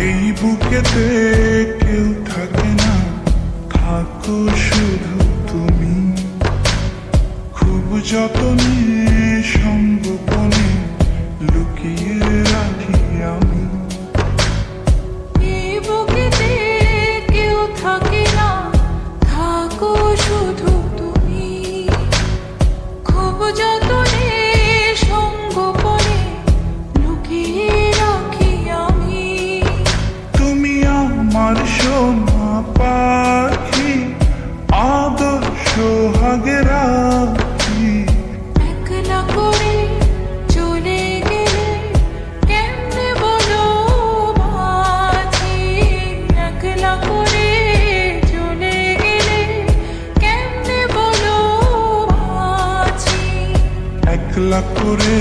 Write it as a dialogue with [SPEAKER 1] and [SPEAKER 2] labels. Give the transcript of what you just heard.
[SPEAKER 1] এই বুকেতে কেউ থাকে না, থাকো শুধু তুমি। খুব যতনে সঙ্গোপনে লুকিয়ে রাখি আমি।
[SPEAKER 2] এই বুকেতে কেউ থাকে না, থাকো শুধু তুমি। খুব যতনে সঙ্গোপনে লুকিয়ে রাখি আমি।
[SPEAKER 1] তুমি আমার সোনা পাখি, আদর সোহাগের রাখি।
[SPEAKER 2] একলা করে চলে গেলে কেমনে বলো বাঁচি। একলা করে চলে গেলে কেমনে বলো বাঁচি।
[SPEAKER 1] একলা করে